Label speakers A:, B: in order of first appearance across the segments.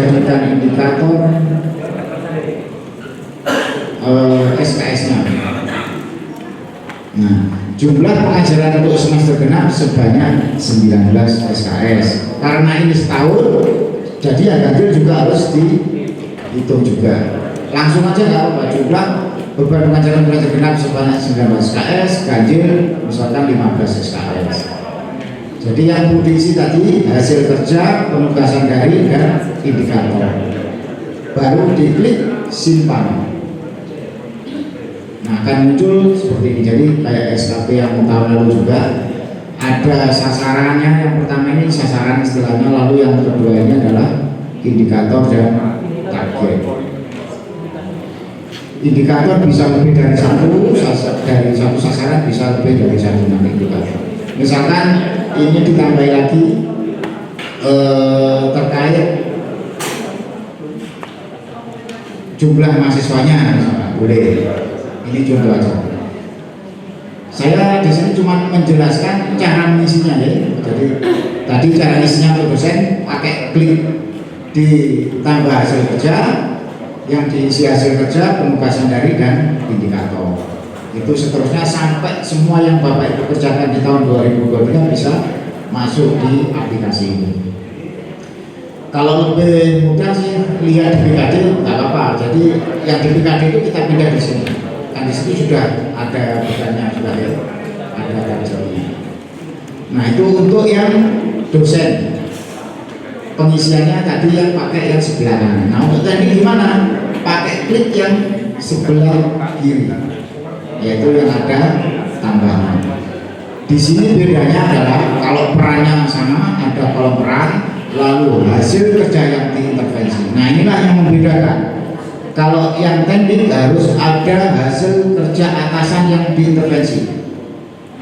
A: dijadikan indikator SKS-nya. Nah, jumlah pengajaran untuk semester genap sebanyak 19 SKS. Karena ini setahun, jadi yang ganjil juga harus dihitung juga. Langsung aja nggak apa-apa, jumlah beban pengajaran genap sebanyak 19 SKS, ganjil misalkan 15 SKS. Jadi yang perlu diisi tadi hasil kerja, penugasan dari dan indikator. Baru diklik simpan. Nah, akan muncul seperti ini. Jadi kayak SKP yang tahun lalu juga ada sasarannya. Yang pertama ini sasaran istilahnya, lalu yang kedua ini adalah indikator dan target. Indikator bisa lebih dari satu sasaran, bisa lebih dari satu indikator. Misalkan ini ditambah lagi terkait jumlah mahasiswanya, misalkan boleh. Ini contoh aja. Saya di sini cuma menjelaskan cara mengisinya ya. Jadi tadi cara mengisinya untuk dosen pakai klik ditambah hasil kerja, yang diisi hasil kerja, penugasan dari dan indikator. Itu seterusnya sampai semua yang Bapak Ibu kerjakan di tahun 2023 bisa masuk di aplikasi ini. Kalau lebih mudah sih lihat di PKD nggak apa-apa. Jadi yang di PKD itu kita pindah di sini. Kan di situ sudah ada bukannya sudah ya, ada targetnya. Nah itu untuk yang dosen, pengisiannya tadi yang pakai yang sebelah kanan. Nah untuk tadi gimana? Pakai klik yang sebelah kiri, yaitu yang ada tambahan. Di sini bedanya adalah kalau perannya sama, ada kolom peran, lalu hasil kerja yang diintervensi. Nah inilah yang membedakan. Kalau yang teknik harus ada hasil kerja atasan yang diintervensi.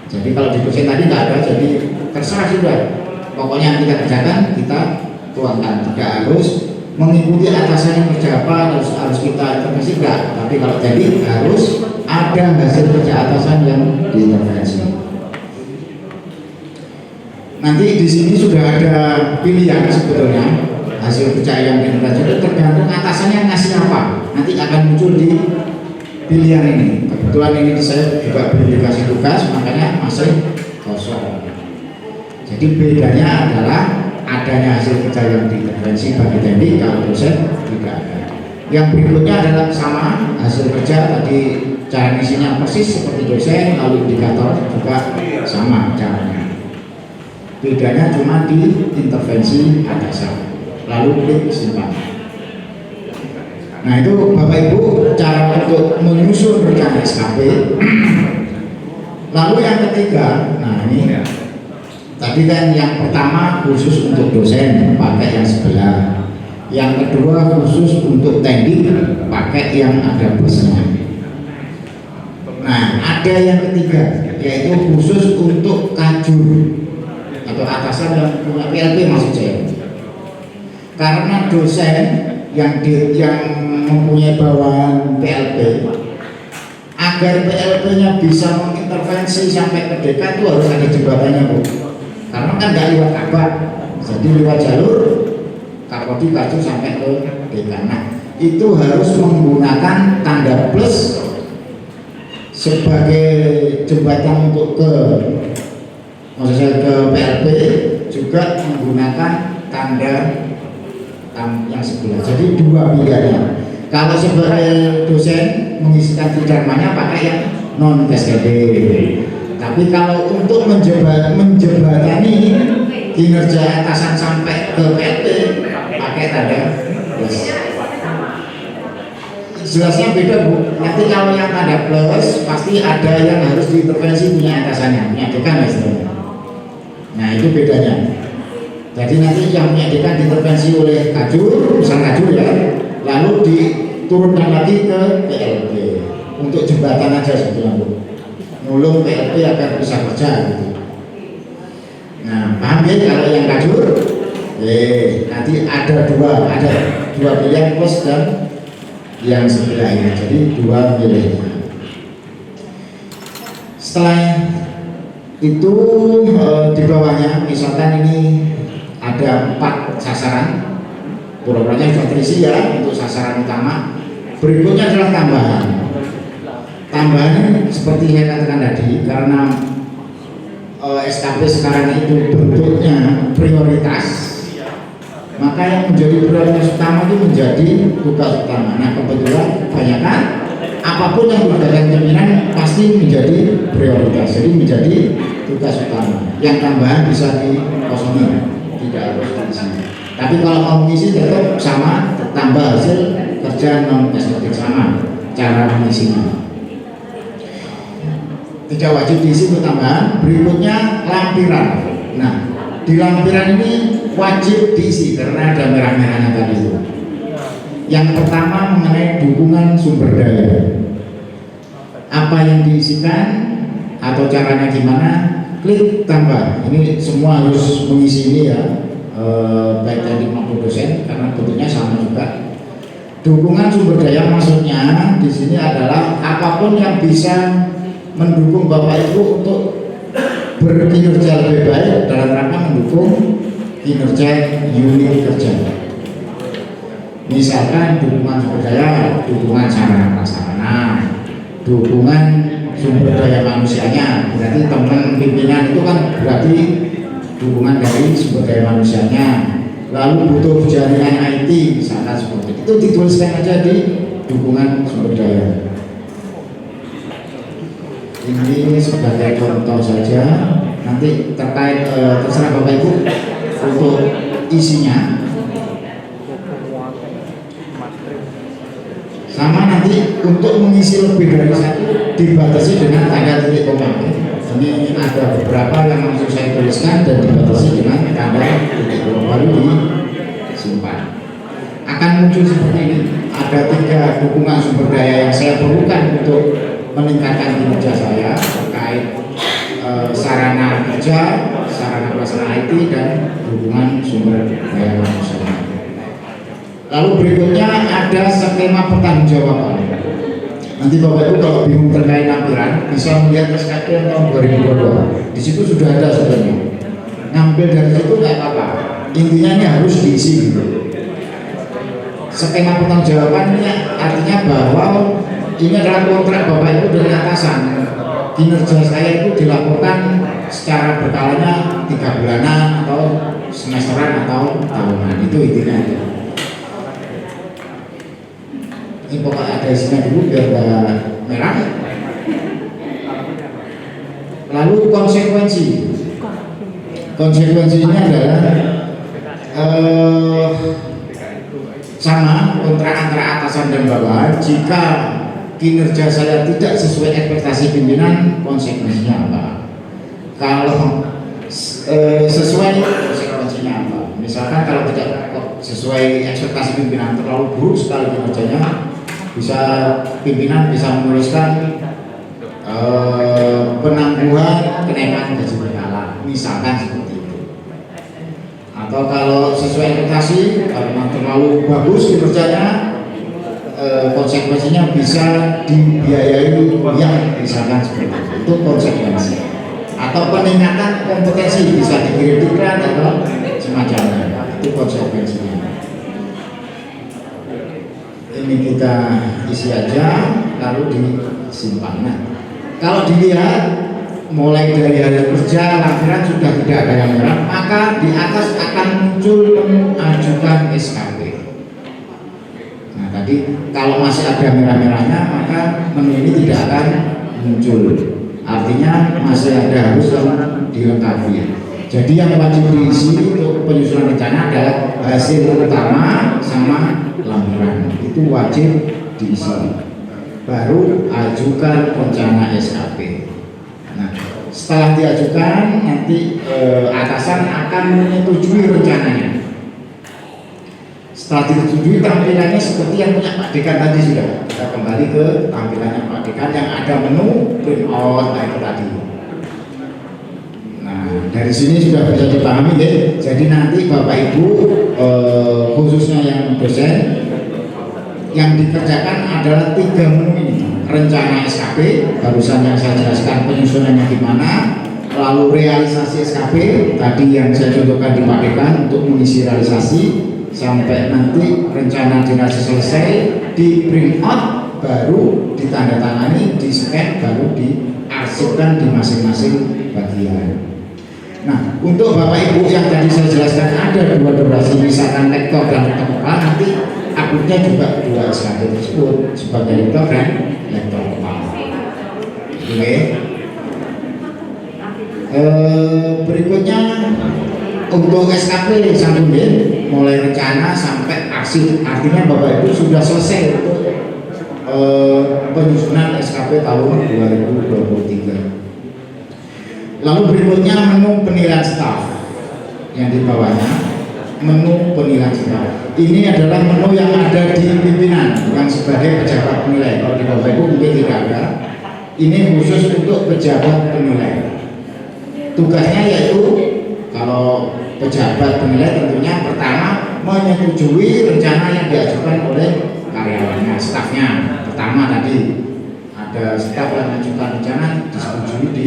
A: Jadi kalau di dosen tadi nggak ada, jadi terserah sudah. Pokoknya yang kita kerjakan kita tuangkan. Tidak harus mengikuti atasan yang kerja apa, harus kita intervensi enggak. Tapi kalau teknik harus ada hasil kerja atasan yang diintervensi. Nanti di sini sudah ada pilihan sebetulnya. Hasil kerja yang diintervensi tergantung atasannya ngasih apa. Nanti akan muncul di pilihan ini. Kebetulan ini saya juga belum dikasih tugas, makanya masih kosong. Jadi bedanya adalah adanya hasil kerja yang diintervensi bagi teknik, kalau dosen tidak ada. Yang berikutnya adalah sama hasil kerja tadi, cara isinya persis seperti dosen, lalu indikator juga sama caranya. Bedanya cuma di intervensi atasan. Lalu klik simpan. Nah itu Bapak Ibu cara untuk menyusun rencana SKP. Lalu yang ketiga, nah ini tadi kan yang pertama khusus untuk dosen pakai yang sebelah, yang kedua khusus untuk teknik pakai yang ada busnya. Nah ada yang ketiga yaitu khusus untuk kajur atau atasan yang punya PLP maksud saya. Karena dosen yang mempunyai bawahan PLP, agar PLP-nya bisa mengintervensi sampai ke dekan itu harus ada jembatannya Bu. Karena kan nggak lewat kabak, jadi lewat jalur kapodi kaju sampai ke dekan. Nah itu harus menggunakan tanda plus sebagai jembatan untuk maksud saya ke PLP, juga menggunakan tanda yang sebelah. Jadi dua pilihannya. Kalau sebagai dosen mengisikan terjemahnya pakai yang non PSDB. Tapi kalau untuk menjembatani kinerja atasan sampai ke PLT pakai tanda plus. Jelasnya beda Bu. Nanti kalau yang tanda plus pasti ada yang harus diintervensi punya atasannya, punya dekan istilahnya. Nah itu bedanya. Jadi nanti yang menyediakan diintervensi oleh kajur, misal kajur ya, lalu diturunkan lagi ke PLP untuk jembatan aja sebetulnya Bu, nulung PLP agar bisa kerja gitu. Nah paham ya kalau yang kajur, nanti ada dua pilihan plus dan yang sebelah ini, jadi dua pilihan. Setelah itu di bawahnya misalkan ini ada 4 sasaran Programnya sudah terisi ya untuk sasaran utama. Berikutnya adalah tambahan. Tambahan ini seperti saya katakan tadi, karena SKP sekarang itu bentuknya prioritas, maka yang menjadi prioritas utama itu menjadi tugas utama. Nah kebetulan kebanyakan apapun yang berdasarkan pimpinan pasti menjadi prioritas, jadi menjadi tugas utama. Yang tambahan bisa dikosongi, tidak harus diisi. Tapi kalau mau mengisi tetap sama, tambah hasil kerja non estetik sama cara mengisinya. Tidak wajib diisi untuk tambahan. Berikutnya lampiran. Nah di lampiran ini wajib diisi karena ada merah-merahnya tadi itu. Yang pertama mengenai dukungan sumber daya. Apa yang diisikan atau caranya gimana? Klik tambah. Ini semua harus mengisi ini ya. Baik teknik maupun dosen karena bentuknya sama juga. Dukungan sumber daya maksudnya di sini adalah apapun yang bisa mendukung Bapak Ibu untuk berkinerja lebih baik dalam rangka mendukung kinerja unit kerja. Misalkan dukungan sumber daya, dukungan sarana prasarana, dukungan sumber daya manusianya. Berarti teman pimpinan itu kan berarti dukungan dari sumber daya manusianya. Lalu butuh jaringan IT misalkan seperti itu dituliskan aja di dukungan sumber daya. Ini sebagai contoh saja, nanti terkait terserah Bapak Ibu untuk isinya. Sama nanti untuk mengisi lebih dari satu dibatasi dengan tanda titik koma. Ini ada beberapa yang langsung saya tuliskan dan dibatasi dengan tanda titik koma baru disimpan. Akan muncul seperti ini. Ada 3 dukungan sumber daya yang saya perlukan untuk meningkatkan kinerja saya terkait sarana kerja, sarana prasarana IT dan dukungan sumber daya manusia. Lalu berikutnya ada skema pertanggungjawaban. Nanti Bapak Ibu kalau bingung terkait lampiran bisa melihat SKP tahun 2022. Di situ sudah ada sebenarnya. Ngambil dari situ nggak apa-apa. Intinya ini harus diisi gitu. Skema pertanggungjawaban ini artinya bahwa ini adalah kontrak Bapak Ibu dengan atasan. Kinerja saya itu dilakukan secara berkalanya 3 bulanan atau semesteran atau tahunan. Itu intinya itu. Ini pokoknya ada isinya dulu biar gak merah. Lalu konsekuensinya adalah sama kontrak antara atasan dan bawahan. Jika kinerja saya tidak sesuai ekspektasi pimpinan, konsekuensinya apa? Kalau sesuai, konsekuensinya apa? Misalkan kalau tidak sesuai ekspektasi pimpinan, terlalu buruk sekali kinerjanya, bisa pimpinan bisa menuliskan penangguhan kenaikan gaji berkala, misalkan seperti itu. Atau kalau sesuai ekspektasi karena terlalu bagus kinerjanya, konsekuensinya bisa dibiayai yang misalkan seperti itu. Itu konsekuensi. Atau peningkatan kompetensi bisa dikirim diklat atau semacamnya. Itu konsekuensinya. Ini kita isi aja lalu disimpan. Nah, kalau dilihat mulai dari hari kerja lampiran sudah tidak ada yang merah, maka di atas akan muncul menu ajukan SKP. Nah tadi kalau masih ada merah-merahnya maka menu ini tidak akan muncul. Artinya masih ada harus dilengkapi. Jadi yang wajib diisi untuk penyusunan rencana adalah hasil utama sama lampiran. Itu wajib diisi. Baru ajukan rencana SKP. Nah, setelah diajukan nanti atasan akan menyetujui rencananya. Setelah disetujui tampilannya seperti yang punya Pak Dekan tadi sudah. Kita kembali ke tampilannya Pak Dekan yang ada menu print out itu tadi. Dari sini sudah bisa dipahami ya. Jadi nanti Bapak Ibu khususnya yang dosen yang dikerjakan adalah 3 menu ini. Rencana SKP, barusan yang saya jelaskan penyusunannya gimana. Lalu realisasi SKP, tadi yang saya contohkan di Pak Dekan untuk mengisi realisasi sampai nanti rencana dinasti selesai, di print out, baru ditandatangani, di scan, baru diarsipkan di masing-masing bagian. Nah, untuk Bapak Ibu yang tadi saya jelaskan ada dua durasi, misalkan lektor dan lektor kepala, nanti uploadnya juga dua SKP tersebut sebagai lektor dan lektor kepala. Oke. Berikutnya untuk SKP Sanggundin mulai rencana sampai arsip, artinya Bapak Ibu sudah selesai untuk penyusunan SKP tahun 2023. Lalu berikutnya menu penilaian staf yang di bawahnya, menu penilaian staf. Ini adalah menu yang ada di pimpinan yang sebagai pejabat penilai. Kalau di Bapak Ibu mungkin tidak ada. Ini khusus untuk pejabat penilai. Tugasnya yaitu kalau pejabat penilai tentunya pertama menyetujui rencana yang diajukan oleh karyawannya, stafnya. Pertama tadi ada staf yang mengajukan rencana disetujui di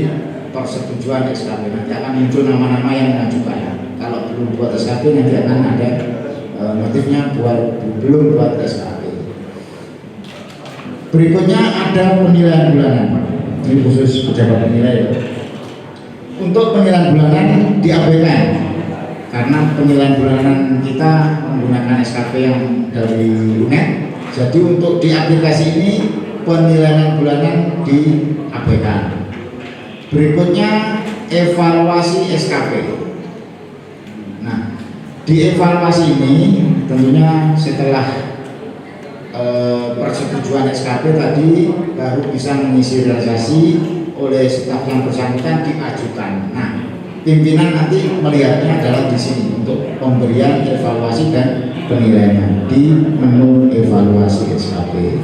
A: persetujuan SKP, nanti akan muncul nama-nama yang mengajukan. Kalau belum buat SKP nanti akan ada motifnya belum buat SKP. Berikutnya ada penilaian bulanan. Ini khusus pejabat penilai. Untuk penilaian bulanan diabaikan karena penilaian bulanan kita menggunakan SKP yang dari UNED. Jadi untuk di aplikasi ini penilaian bulanan diabaikan. Berikutnya evaluasi SKP. Nah, di evaluasi ini tentunya setelah persetujuan SKP tadi baru bisa mengisi realisasi oleh staf yang bersangkutan diajukan. Nah, pimpinan nanti melihatnya adalah di sini untuk pemberian evaluasi dan penilaiannya di menu evaluasi SKP.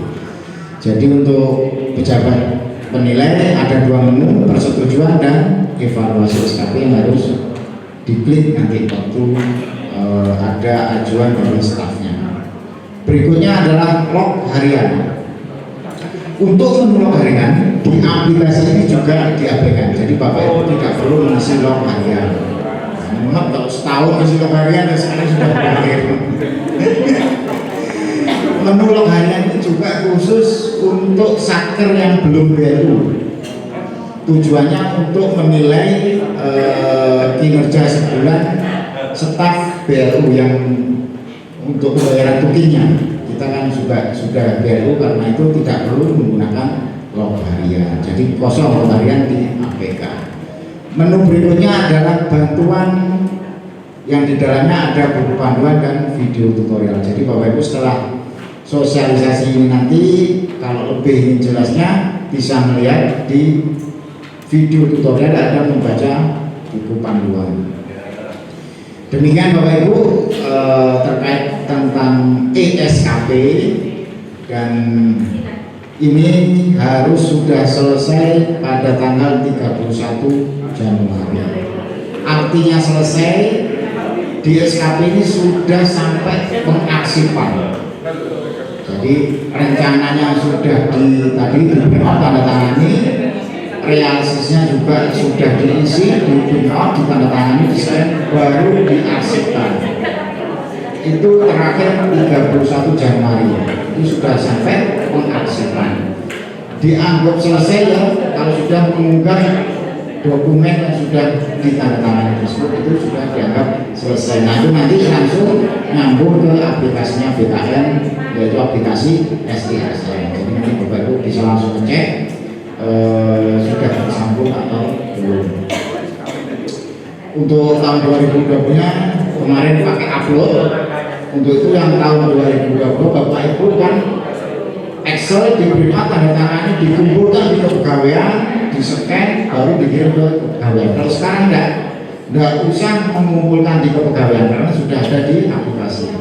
A: Jadi untuk pejabat penilai ada dua menu, persetujuan dan evaluasi SKP yang harus diklik nanti waktu ada ajuan dari stafnya. Berikutnya adalah log harian. Untuk menu log harian di aplikasi ini juga diabaikan. Jadi Bapak Ibu tidak perlu mengisi log harian. Nah, kalau setahun mengisi log harian, sekarang sudah berakhir. Menu log harian ini juga khusus untuk satker yang belum BLU. Tujuannya untuk menilai kinerja sebulan staf BLU yang untuk pembayaran tukinya. Kita kan sudah BLU, karena itu tidak perlu menggunakan log harian. Jadi kosong log harian di APK. Menu berikutnya adalah bantuan yang di dalamnya ada buku panduan dan video tutorial. Jadi Bapak Ibu setelah sosialisasi ini nanti kalau lebih ingin jelasnya bisa melihat di video tutorial ada membaca buku panduan. Demikian Bapak Ibu terkait tentang ESKP, dan ini harus sudah selesai pada tanggal 31 Januari. Artinya selesai di SKP ini sudah sampai pengarsipan. Jadi rencananya sudah tadi tanda tangani, realisasinya juga sudah diisi, ditandatangani, baru diarsipkan. Itu terakhir 31 Januari. Itu sudah sampai pengarsipan. Dianggap selesai ya kalau sudah mengunggah dokumen yang sudah ditandatangani tersebut, itu sudah dianggap selesai. Nah, itu nanti langsung nyambung ke aplikasinya BKN, yaitu aplikasi STSN. Jadi nanti Bapak Ibu bisa langsung ngecek sudah tersambung atau belum. Untuk tahun 2020-nya kemarin pakai upload. Untuk itu yang tahun 2020 Bapak Ibu kan Excel diberikan tanda tangannya, dikumpulkan di kepegawaian, di-scan, baru dikirim ke kepegawaian. Kalau sekarang enggak usah mengumpulkan di kepegawaian karena sudah ada di aplikasi.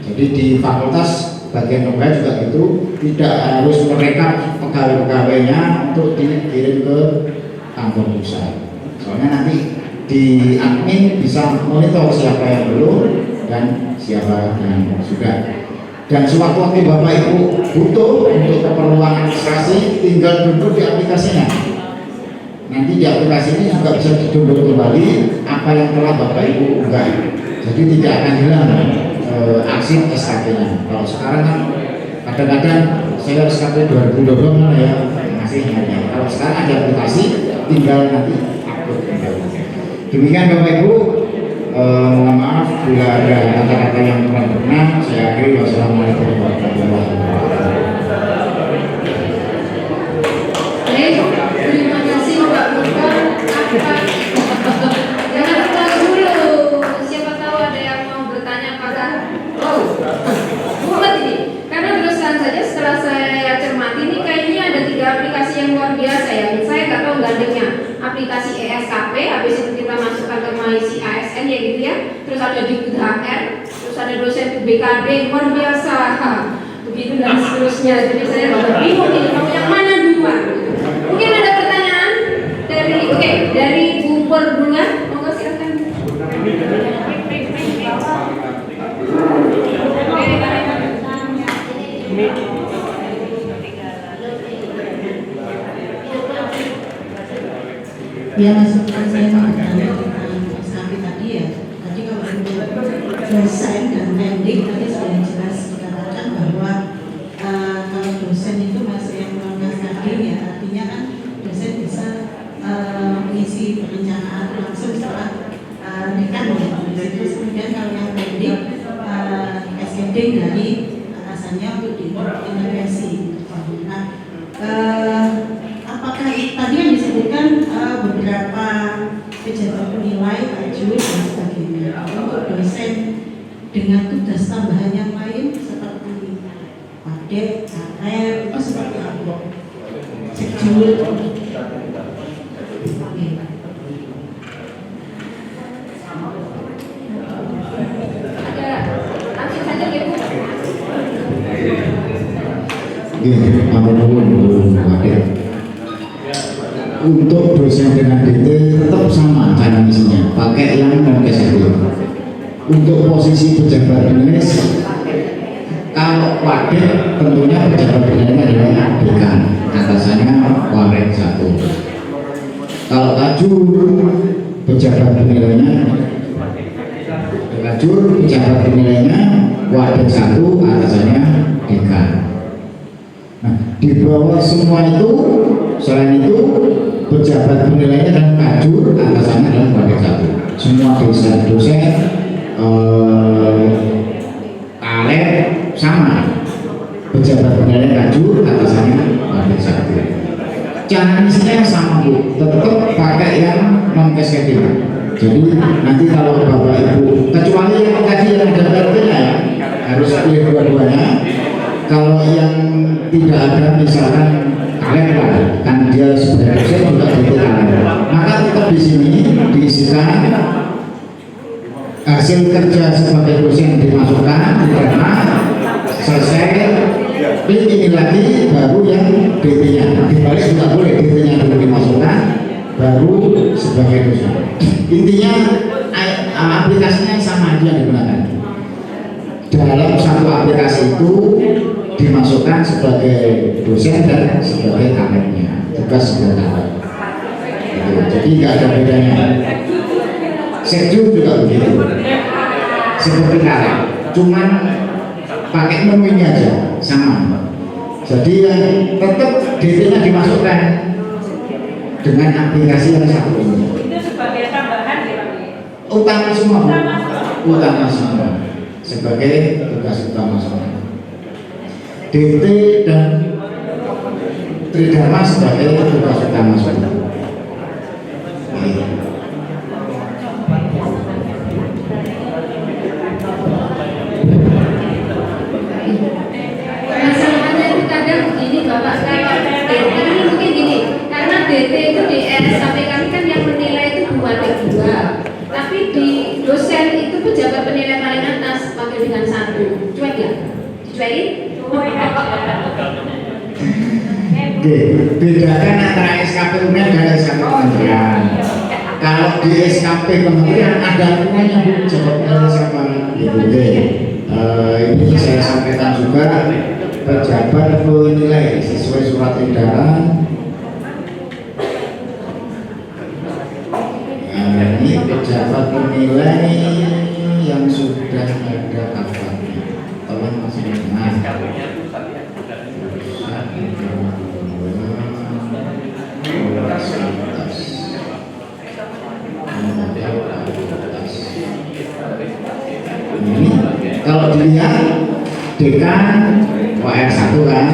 A: Jadi di fakultas bagian pegawai juga itu tidak harus mereka pegawai-pegawainya untuk dikirim ke kantor pusat. Soalnya nanti di admin bisa monitor siapa yang belum dan siapa yang sudah. Dan sewaktu-waktu Bapak Ibu butuh untuk keperluan administrasi, tinggal download di aplikasinya. Nanti di aplikasi ini juga bisa di-download kembali apa yang telah Bapak Ibu unggah. Jadi tidak akan hilang aksi SKP-nya. Kalau sekarang kan kadang-kadang saya SKP 2020 kan ya masih hanya. Kalau sekarang ada aplikasi, tinggal nanti upload. Demikian Bapak Ibu, mohon maaf bila ada kata-kata yang kurang berkenan. Saya akhiri, wassalamualaikum warahmatullahi wabarakatuh.
B: Baik, terima kasih Pak Mukhtar. Jangan lupa dulu, siapa tahu ada yang mau bertanya apakah buat ini. Karena terus terang saja setelah saya cermati ini kayaknya ada 3 aplikasi yang luar biasa ya. Saya nggak tahu gandengnya. Aplikasi ESKP, habis itu kita masukkan ke MySI ASN ya gitu ya. Terus ada di HR, terus ada dosen BKD, luar biasa. Begitu dan seterusnya. Jadi saya bingung ini mau yang mana duluan. Mungkin ada pertanyaan dari Bu Pur dulu ya. Monggo silakan.
C: Ya masukan saya mengenai SKP tadi ya. Tadi kalau untuk dosen dan pendik tadi sudah jelas dikatakan bahwa kalau dosen itu masih yang melanggar tadi ya, artinya kan dosen bisa mengisi perencanaan langsung setelah dekan ya. Terus kemudian kalau yang pendik SKD dari atasannya untuk diintervensi. Nah, apakah tadi yang disebutkan beberapa pejabat penilai, tajwid dan sebagainya untuk dosen dengan tugas tambahan yang lain seperti wadek, karet itu seperti apa? Sejul.
B: Langsung saja ya Bu.
A: Untuk dosen dengan DT tetap sama cara misinya, pakai yang non keseluruhan. Untuk posisi pejabat penulis, kalau wadah tentunya pejabat penilainya adalah dekan, atasannya waret 1. Kalau tajur pejabat penilainya wadah 1, atasannya dekan. Nah, di bawah semua itu, selain itu pejabat penilainya dan kajur, atasannya adalah wadah 1. Semua dosen kaleb sama, pejabat penilai kajur, atasannya wadah 1. Cara misinya sama Bu, tetap pakai yang non keseluruhan. Jadi nanti kalau Bapak Ibu, kecuali yang tadi yang ada PRT-nya ya, harus pilih dua-duanya. Kalau yang tidak ada misalkan kaleb kan dia sebagai dosen juga gitu kaleb, maka tetap di sini diisikan hasil kerja sebagai dosen dimasukkan, karena selesai pilih ini lagi baru yang DT-nya dibalik juga boleh, DT-nya dulu dimasukkan baru sebagai dosen. Intinya aplikasinya sama aja digunakan. Dalam satu aplikasi itu dimasukkan sebagai dosen dan sebagai kalebnya, tugas sebagai kaleb. Jadi nggak ada bedanya. Sekjur juga begitu, seperti kaleb, cuman pakai menunya aja sama. Jadi yang tetap DT-nya dimasukkan dengan aplikasi yang satu ini.
D: Itu sebagai tambahan ya Pak?
A: Utama semua, utama semua sebagai tugas utama semua. DT dan Tridharma sebagai tugas utama semua.
B: Masalahnya itu kadang begini Bapak, kalau DT ini mungkin gini, karena DT itu di SKP kami kan yang menilai itu 2/2, tapi di dosen itu pejabat penilai paling atas pakai dengan 1. Cuek ya? Dicuekin?
A: Oke, bedakan antara SKP UNER dan SKP kementerian. Kalau di SKP kementerian ada hubungannya Bu, jawabnya sama Ibu D. Ini saya sampaikan juga, pejabat penilai sesuai surat edaran. Ini pejabat penilai yang sudah ada kabar. kalau dilihat dekan WR1 kan,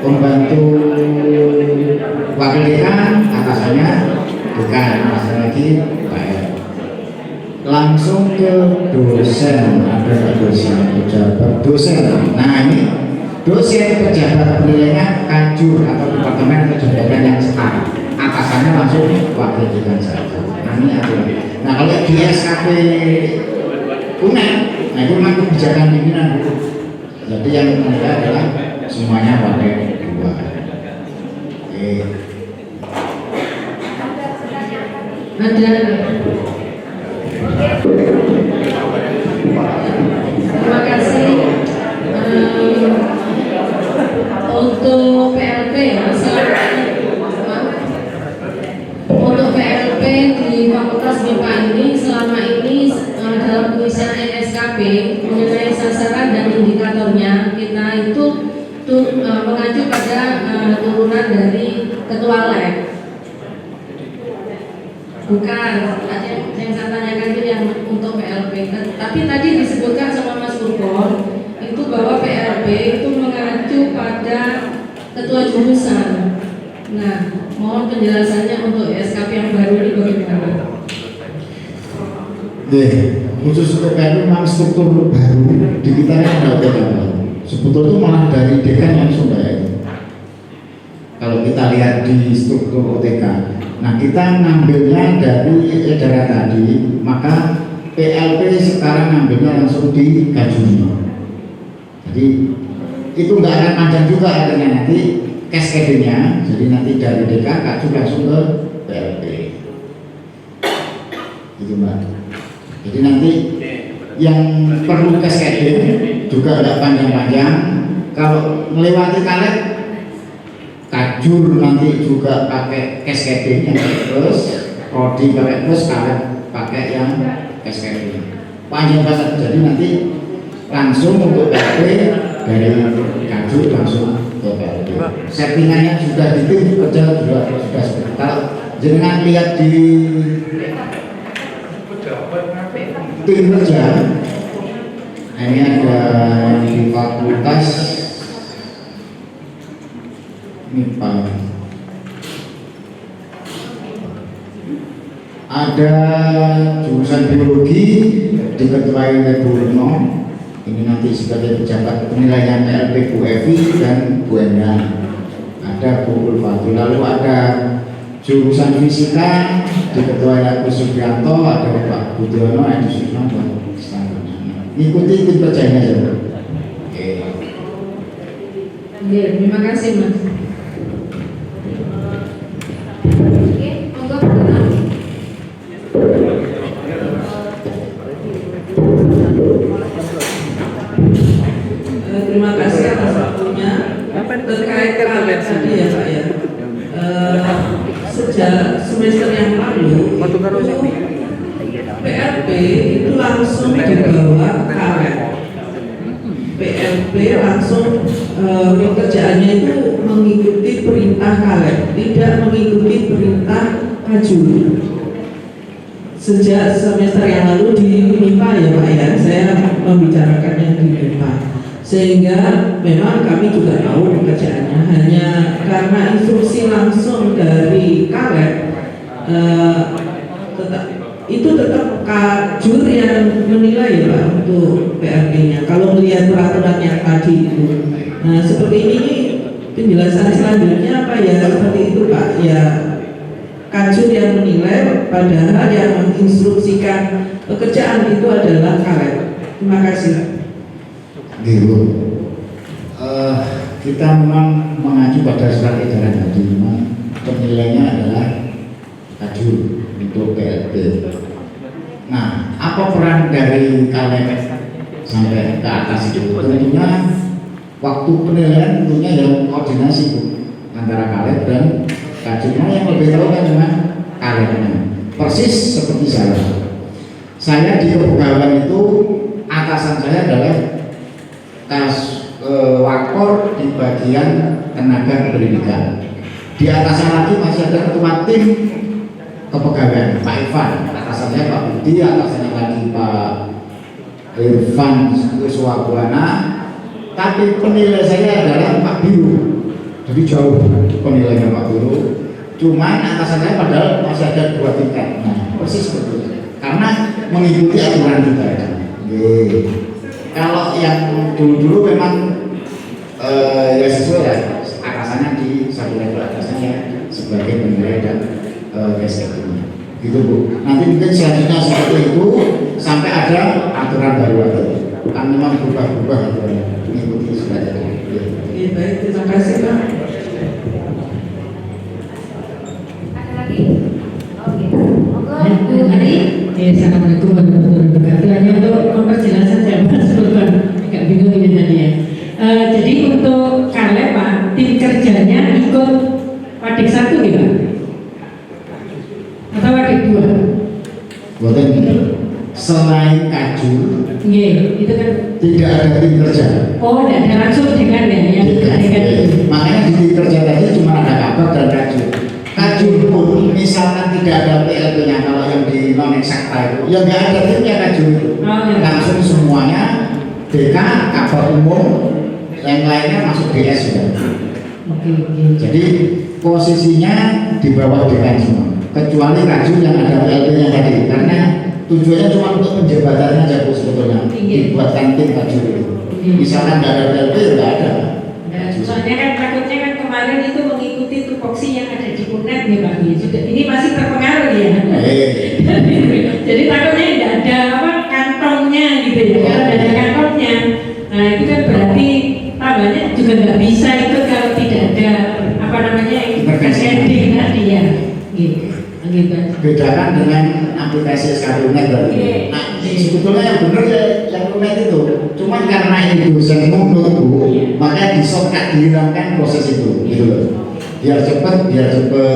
A: pembantu wakil dekan atasannya dekan, atasannya lagi WR. Langsung ke dosen, ada dosen, pejabat dosen. Nah ini dosen pejabat penilaiannya kanjur atau departemen atau jabatan yang setara, atasannya langsung wakil dekan saja. Nah ini aturan. Nah kalau di SKP UNED, nah itu memang kebijakan pimpinan. Jadi yang menilai adalah semuanya pakai 2. Oke.
B: Ada. Terima kasih. Untuk PLP ya, untuk PLP di Fakultas MIPA ini selama ini dalam pengisian NSKP mengenai sasaran dan indikatornya kita itu mengacu pada turunan dari ketua lab. Bukan, yang saya tanyakan itu yang untuk PLP. Tapi tadi disebutkan sama Mas Purwon itu bahwa PLP itu mengacu pada ketua jurusan. Nah, mohon penjelasannya untuk SKP yang baru ini bagaimana?
A: Khusus untuk PLP memang struktur baru di kita yang ada OTK. Sebetulnya itu malah dari dekan langsung ya. Kalau kita lihat di struktur OTK. Nah kita ngambilnya dari edaran tadi, maka PLP sekarang ngambilnya langsung di Kajuni. Jadi itu nggak akan panjang juga artinya nanti cascade-nya. Jadi nanti dari DK Kaju langsung ke PLP. Gitu Mbak. Jadi nanti yang perlu cascade juga nggak panjang-panjang. Kalau melewati karet Kajur nanti juga pakai cascade-nya, terus prodi pakai plus, karet pakai yang cascade. Panjang banget, jadi nanti langsung untuk PLP dari Kajur langsung ke PLP. Settingannya sudah di tim kerja sudah seperti kalau jenengan lihat di tim kerja. Ini ada di fakultas MIPA, ada jurusan biologi diketuai oleh Bu Retno. Ini nanti sebagai pejabat penilaian PLP Bu Evi dan Bu Endang. Ada Bu Ulfati. Lalu ada jurusan fisika diketuai oleh Bu Subianto, ada Pak Budiono, Edi Susno dan standarnya. Ikuti tim kerjanya ya. Oke.
B: Terima kasih Mas. Oke, monggo Pak.
E: Terima kasih atas waktunya. Terkait karet tadi ya Pak ya. Sejak semester yang lalu PLP itu langsung dibawa karet. PLP langsung pekerjaannya itu mengikuti perintah karet, tidak mengikuti perintah Kajur. Sejak semester yang lalu di MIPA ya Pak ya, saya membicarakannya di MIPA. Sehingga memang kami juga tahu pekerjaannya, hanya karena instruksi langsung dari karet, tetap Kajur yang menilai ya Pak untuk PLP-nya. Kalau melihat peraturan yang tadi itu, nah seperti ini penjelasan selanjutnya apa ya seperti itu Pak ya. Kajur yang menilai, padahal yang menginstruksikan pekerjaan itu adalah karet. Terima kasih.
A: Gitu. Kita memang mengacu pada surat edaran tadi, memang penilainya adalah Kajur untuk PLP. Nah, apa peran dari karet sampai ke atas itu? Tentunya waktu penilaian tentunya yang koordinasi Bu, antara karet dan Kajurnya yang lebih tahu kan cuma karetnya. Persis seperti saya di kepegawaian itu atasan saya adalah wakor di bagian tenaga pendidikan. Di atasnya lagi masih ada ketua tim kepegawaian Pak Ivan, atasannya Pak Budi, atasannya lagi Pak Irfan Wiswabuana, tapi penilai saya adalah Pak Biru, jadi jauh penilainya Pak Biru. Cuman atasan saya padahal masih ada 2 tingkat. Nah, persis seperti itu. Karena mengikuti aturan kita. Kalau yang dulu-dulu memang ya sesuai ya, atasannya di satu level atasnya sebagai penilai dan SDM. Gitu Bu. Nanti mungkin selanjutnya seperti itu sampai ada aturan baru lagi. Kan memang berubah-ubah aturan mengikuti sudah ada.
E: Oke, baik, terima kasih Pak.
B: Ada lagi? Oke. Monggo Bu Ari.
F: Assalamualaikum warahmatullahi wabarakatuh. Hanya untuk memperjelas saja Mas Sultan, agak bingung ini tadi ya. Jadi untuk Kaleb Pak, tim kerjanya ikut Wadik 1 ya Pak? Atau Wadik 2?
A: Buatan selain Kajur
F: Iya, itu kan.
A: tidak ada tim kerja.
F: Oh, tidak ada langsung dengan ya yang
A: Tidak. Makanya di tim kerja tadi cuma ada kabar dan Kajur. Kajur pun misalkan tidak ada PLP-nya, kalau yang di non eksakta itu ya nggak ada timnya Kajur itu.
F: Oh, ya.
A: Langsung semuanya DK, kabar umum, yang lainnya masuk DS sudah.
F: Oke.
A: Jadi posisinya di bawah DK semua, kecuali Kajur yang ada PLP-nya tadi, karena tujuannya cuma untuk penjabatannya aja Bu sebetulnya, dibuatkan tim Kajur itu. Misalkan nggak ada PLP ya nggak ada.
F: Soalnya kan takutnya kan kemarin itu mengikuti tupoksi yang ada di Punet ya Pak. Sudah ini masih terpengaruh ya. Jadi takutnya tidak ada apa kantongnya gitu ya. Kalau tidak ada kantongnya, nah itu kan berarti tambahnya juga nggak bisa ikut kalau tidak ada apa namanya SND tadi ya. Gitu. Gitu.
A: Bedakan dengan aplikasi SKP Unet berarti. Nah, sebetulnya yang benar ya yang Unet itu. Cuman karena ini dosen mundur Bu, makanya di-shortcut, dihilangkan proses itu, gitu loh. Biar cepat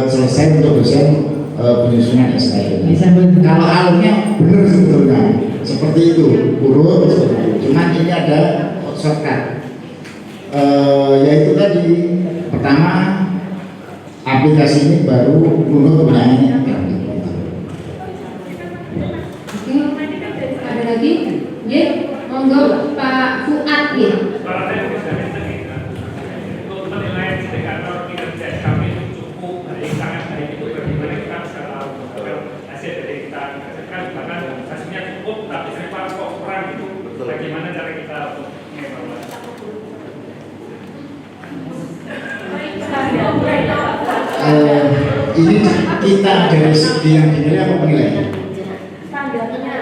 A: selesai untuk dosen penyusunan SKP. Kalau alurnya benar sebetulnya seperti itu, urut seperti itu. Cuman ini ada shortcut. Yaitu tadi pertama aplikasi ini baru menurut penanya.
B: Ada lagi? Ya, monggo Pak Fuad ya.
D: Untuk penilaian indikator kinerja SKP itu cukup baik, sangat baik. Itu bagaimana kita bisa tahu hasil dari kita kerjakan, bahkan hasilnya cukup tapi serba kok kurang itu. Bagaimana cara kita untuk mengevaluasi?
A: Ini kita dari segi yang dinilai apa penilai?
B: Standarnya.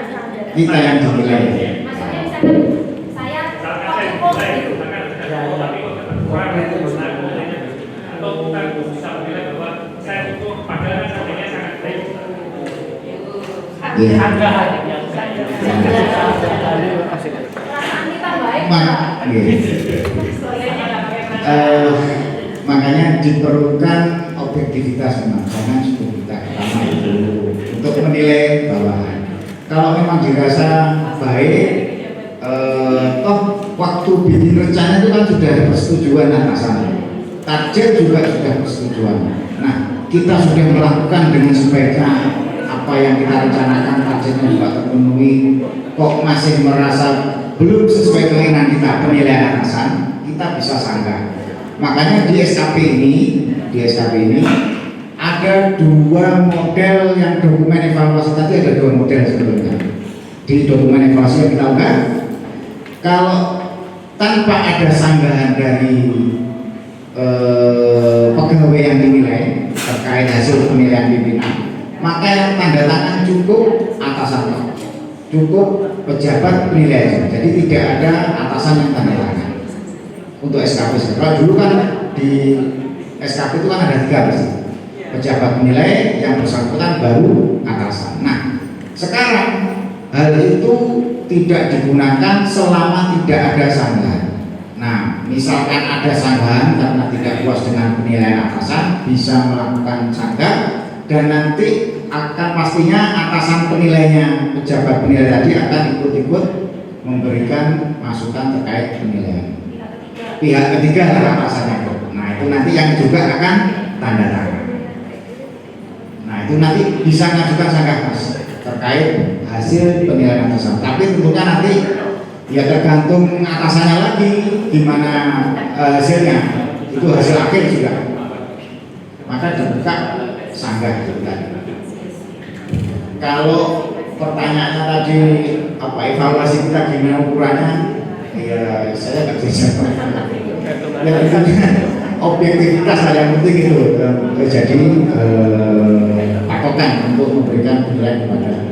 A: Kita yang dinilai.
B: Maksudnya misalkan saya
D: Misalkan saya
B: cukup
D: menilai,
B: gitu.
D: misalkan ada cukup tapi kok tetap kurang itu, nah nilainya atau bukan bisa menilai bahwa saya cukup padahal kan hasilnya sangat baik.
A: Iya.
B: Perasaan kita baik.
A: Makanya diperlukan objektivitas memang, jangan kita pertama itu untuk menilai bawahan. Kalau memang dirasa baik, toh waktu bikin rencana itu kan sudah persetujuan atasan, target juga sudah persetujuan. Nah, kita sudah melakukan dengan sebaiknya apa yang kita rencanakan, targetnya juga terpenuhi, kok masih merasa belum sesuai keinginan kita, penilaian atasan, kita bisa sanggah. Makanya di SKP ini ada 2 model yang dokumen evaluasi tadi, ada 2 model sebetulnya. Di dokumen evaluasi yang kita unggah, kalau tanpa ada sanggahan dari pegawai yang dinilai terkait hasil penilaian pimpinan, maka yang tanda tangan cukup atasan, cukup pejabat penilai. Jadi tidak ada atasan yang tanda tangan untuk SKP. Kalau dulu kan di SKP itu kan ada 3 pasti. Pejabat penilai, yang bersangkutan, baru atasan. Nah, sekarang hal itu tidak digunakan selama tidak ada sanggahan. Nah, misalkan ada sanggahan karena tidak puas dengan penilaian atasan, bisa melakukan sanggah dan nanti akan pastinya atasan penilainya, pejabat penilai tadi akan ikut-ikut memberikan masukan terkait penilaian. Pihak ketiga adalah atasannya. Nah, itu nanti yang juga akan tanda tangan. Nah, itu nanti bisa mengajukan sanggah mas terkait hasil penilaian atasan. Tapi tentunya nanti Ya tergantung atasannya lagi gimana hasilnya, itu hasil akhir juga. Maka dibuka sanggah juga. Kalau pertanyaannya tadi apa evaluasi kita gimana ukurannya, ya saya nggak bisa. Ya objektivitas lah yang penting itu jadi patokan untuk memberikan penilaian kepada